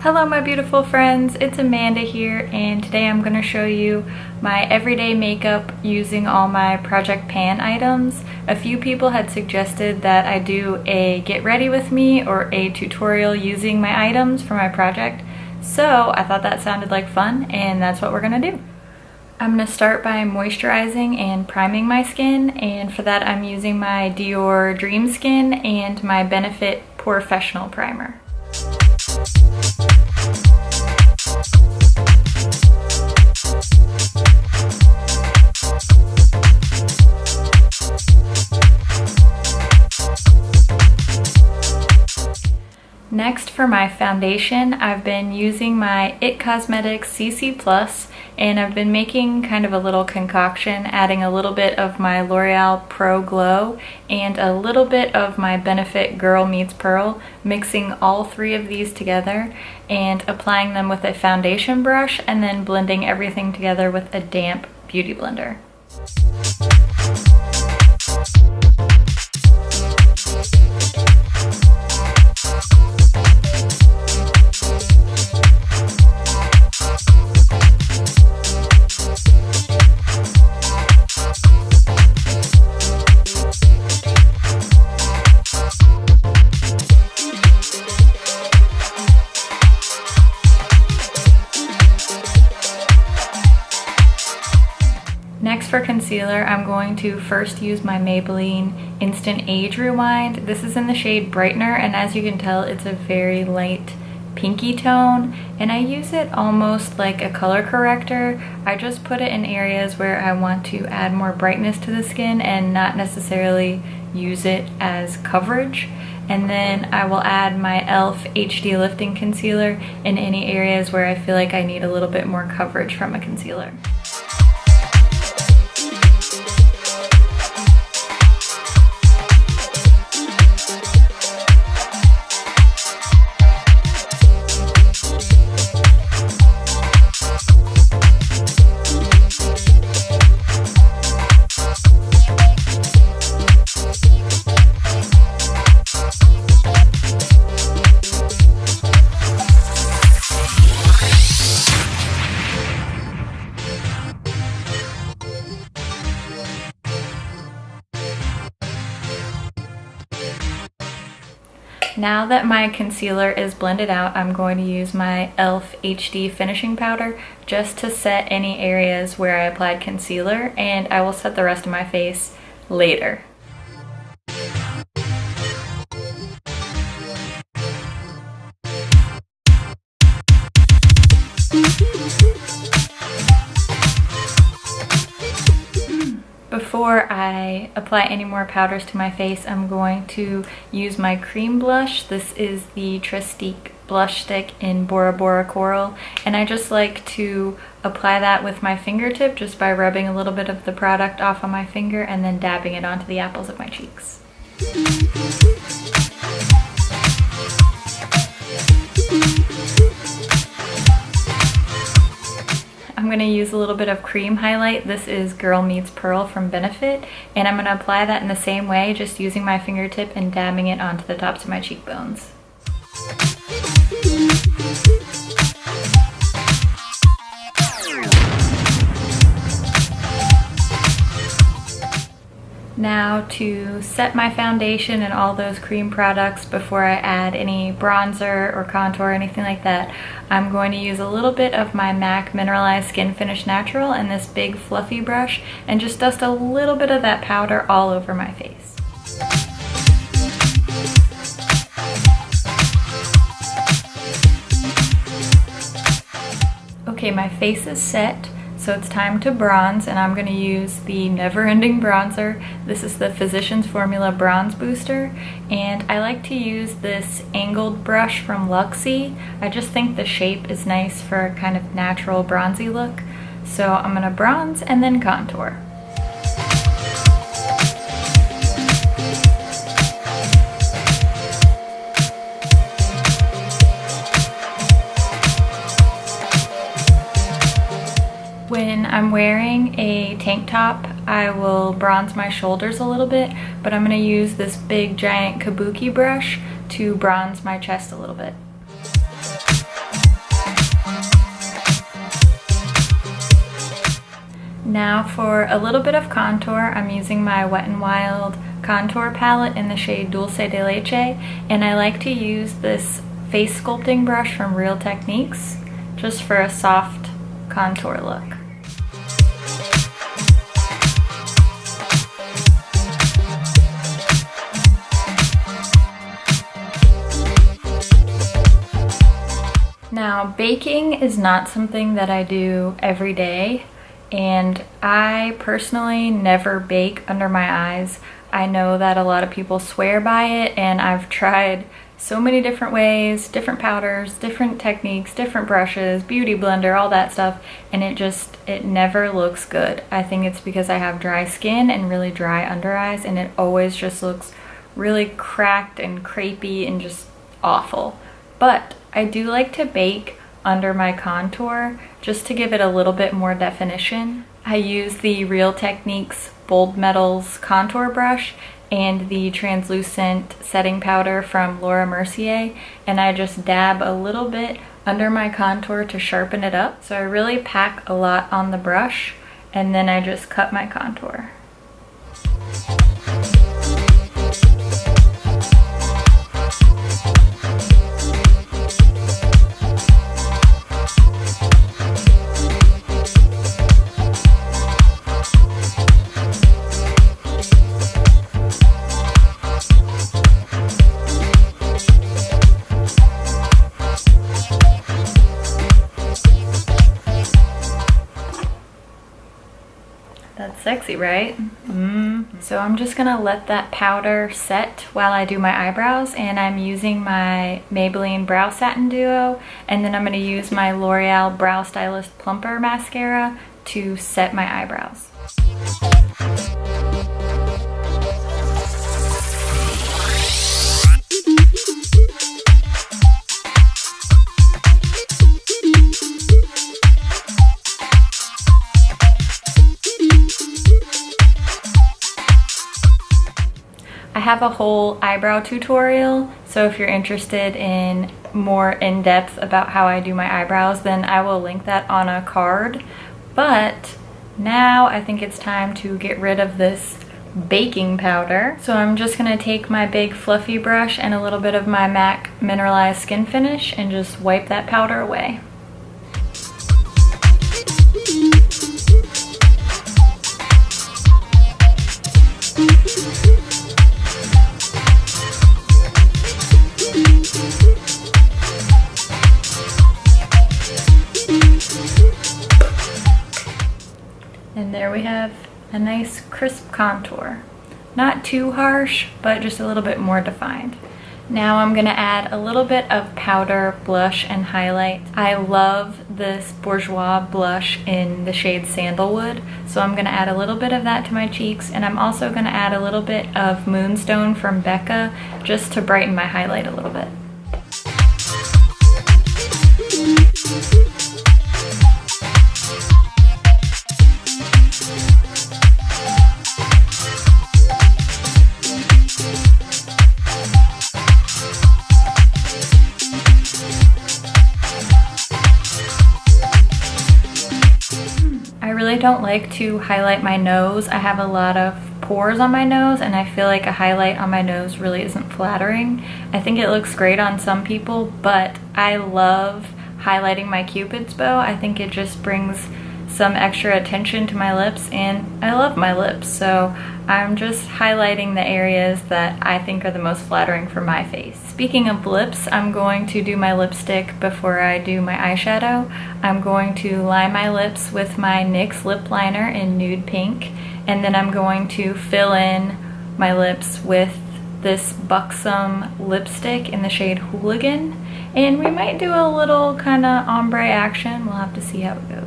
Hello my beautiful friends, it's Amanda here, and today I'm going to show you my everyday makeup using all my Project Pan items. A few people had suggested that I do a get ready with me or a tutorial using my items for my project, so I thought that sounded like fun and that's what we're going to do. I'm going to start by moisturizing and priming my skin, and for that I'm using my Dior Dream Skin and my Benefit Professional Primer. Next, for my foundation, I've been using my IT Cosmetics CC Plus, and I've been making kind of a little concoction, adding a little bit of my L'Oreal Pro Glow and a little bit of my Benefit Girl Meets Pearl, mixing all three of these together and applying them with a foundation brush and then blending everything together with a damp beauty blender. Next, for concealer, I'm going to first use my Maybelline Instant Age Rewind. This is in the shade Brightener, and as you can tell, it's a very light pinky tone, and I use it almost like a color corrector. I just put it in areas where I want to add more brightness to the skin and not necessarily use it as coverage. And then I will add my e.l.f. HD Lifting Concealer in any areas where I feel like I need a little bit more coverage from a concealer. Now that my concealer is blended out, I'm going to use my e.l.f. HD Finishing Powder just to set any areas where I applied concealer, and I will set the rest of my face later. Before I apply any more powders to my face, I'm going to use my cream blush. This is the Trestique blush stick in Bora Bora Coral, and I just like to apply that with my fingertip just by rubbing a little bit of the product off on my finger and then dabbing it onto the apples of my cheeks. I'm going to use a little bit of cream highlight. This is Girl Meets Pearl from Benefit, and I'm going to apply that in the same way, just using my fingertip and dabbing it onto the tops of my cheekbones. Now, to set my foundation and all those cream products before I add any bronzer or contour or anything like that, I'm going to use a little bit of my MAC Mineralized Skin Finish Natural in this big fluffy brush and just dust a little bit of that powder all over my face. Okay, my face is set. So it's time to bronze, and I'm going to use the Never Ending Bronzer. This is the Physicians Formula Bronze Booster, and I like to use this angled brush from Luxie. I just think the shape is nice for a kind of natural bronzy look. So I'm going to bronze and then contour. When I'm wearing a tank top, I will bronze my shoulders a little bit, but I'm going to use this big giant kabuki brush to bronze my chest a little bit. Now for a little bit of contour, I'm using my Wet n Wild contour palette in the shade Dulce de Leche, and I like to use this face sculpting brush from Real Techniques just for a soft contour look. Now, baking is not something that I do every day, and I personally never bake under my eyes. I know that a lot of people swear by it, and I've tried so many different ways, different powders, different techniques, different brushes, beauty blender, all that stuff, and it never looks good. I think it's because I have dry skin and really dry under eyes, and it always just looks really cracked and crepey and just awful. But I do like to bake under my contour just to give it a little bit more definition. I use the Real Techniques Bold Metals contour brush and the translucent setting powder from Laura Mercier, and I just dab a little bit under my contour to sharpen it up. So I really pack a lot on the brush, and then I just cut my contour. That's sexy, right? So I'm just gonna let that powder set while I do my eyebrows, and I'm using my Maybelline Brow Satin Duo, and then I'm gonna use my L'Oreal Brow Stylist Plumper Mascara to set my eyebrows. I have a whole eyebrow tutorial, so if you're interested in more in-depth about how I do my eyebrows, then I will link that on a card. But now I think it's time to get rid of this baking powder. So I'm just gonna take my big fluffy brush and a little bit of my MAC Mineralized Skin Finish and just wipe that powder away. And there we have a nice crisp contour. Not too harsh, but just a little bit more defined. Now I'm gonna add a little bit of powder, blush, and highlight. I love this Bourjois blush in the shade Sandalwood, so I'm gonna add a little bit of that to my cheeks, and I'm also gonna add a little bit of Moonstone from Becca just to brighten my highlight a little bit. I don't like to highlight my nose. I have a lot of pores on my nose, and I feel like a highlight on my nose really isn't flattering. I think it looks great on some people, but I love highlighting my Cupid's bow. I think it just brings some extra attention to my lips, and I love my lips, so I'm just highlighting the areas that I think are the most flattering for my face. Speaking of lips, I'm going to do my lipstick before I do my eyeshadow. I'm going to line my lips with my NYX lip liner in Nude Pink, and then I'm going to fill in my lips with this Buxom lipstick in the shade Hooligan, and we might do a little kind of ombre action. We'll have to see how it goes.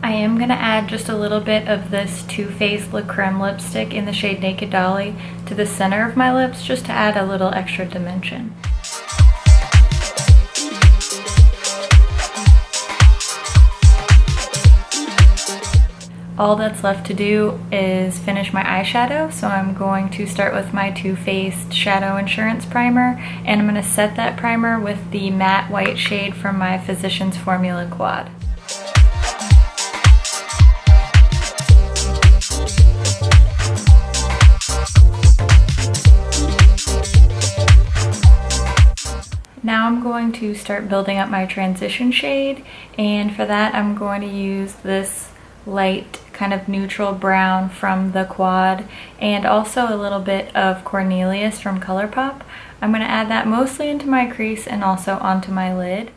I am going to add just a little bit of this Too Faced La Creme lipstick in the shade Naked Dolly to the center of my lips just to add a little extra dimension. All that's left to do is finish my eyeshadow, so I'm going to start with my Too Faced Shadow Insurance Primer, and I'm going to set that primer with the matte white shade from my Physicians Formula Quad. Now I'm going to start building up my transition shade, and for that I'm going to use this light kind of neutral brown from the Quad and also a little bit of Cornelius from ColourPop. I'm going to add that mostly into my crease and also onto my lid.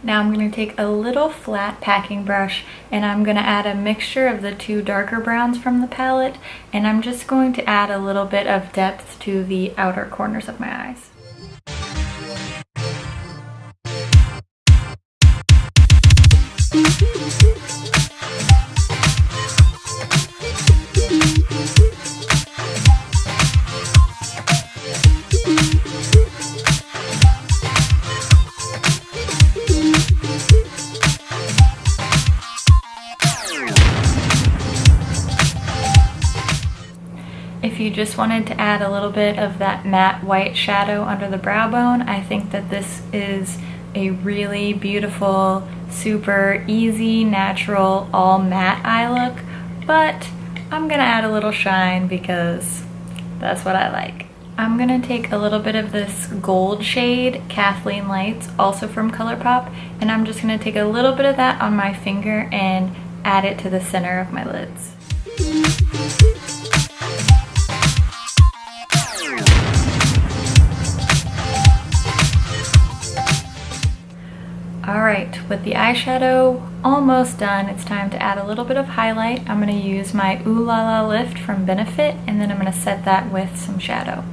Now I'm going to take a little flat packing brush and I'm going to add a mixture of the two darker browns from the palette, and I'm just going to add a little bit of depth to the outer corners of my eyes. If you just wanted to add a little bit of that matte white shadow under the brow bone, I think that this is a really beautiful, super easy, natural, all matte eye look, but I'm gonna add a little shine because that's what I like. I'm gonna take a little bit of this gold shade, Kathleen Lights, also from ColourPop, and I'm just gonna take a little bit of that on my finger and add it to the center of my lids. Alright, with the eyeshadow almost done, it's time to add a little bit of highlight. I'm going to use my Ooh La La Lift from Benefit, and then I'm going to set that with some shadow.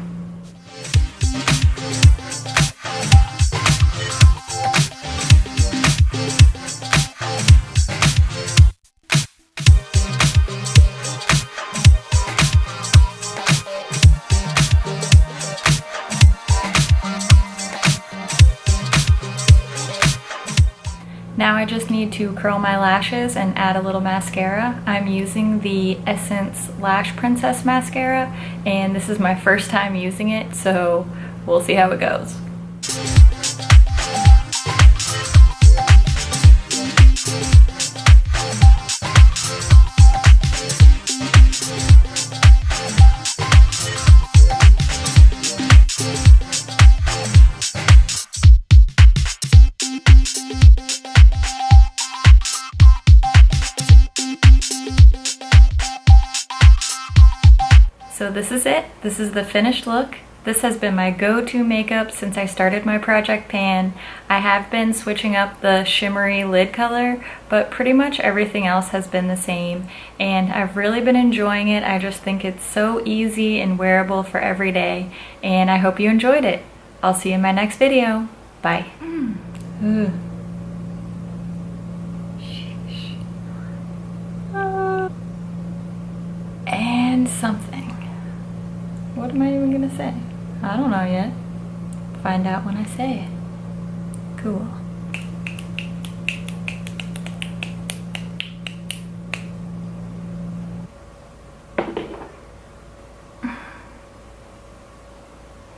Now I just need to curl my lashes and add a little mascara. I'm using the Essence Lash Princess mascara, and this is my first time using it, so we'll see how it goes. So this is it. This is the finished look. This has been my go-to makeup since I started my Project Pan. I have been switching up the shimmery lid color, but pretty much everything else has been the same, and I've really been enjoying it. I just think it's so easy and wearable for every day, and I hope you enjoyed it. I'll see you in my next video. Bye. And something. What am I even gonna say? I don't know yet. Find out when I say it. Cool.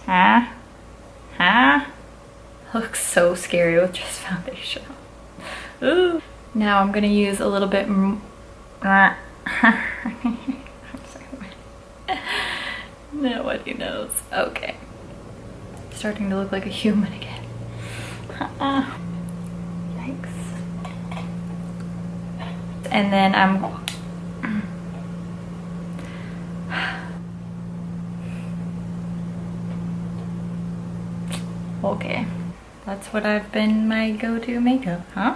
Huh? Huh? Looks so scary with just foundation. Ooh. Now I'm gonna use a little bit Nobody knows. Okay. Starting to look like a human again. Yikes. And then I'm... Okay. That's what I've been my go-to makeup, huh?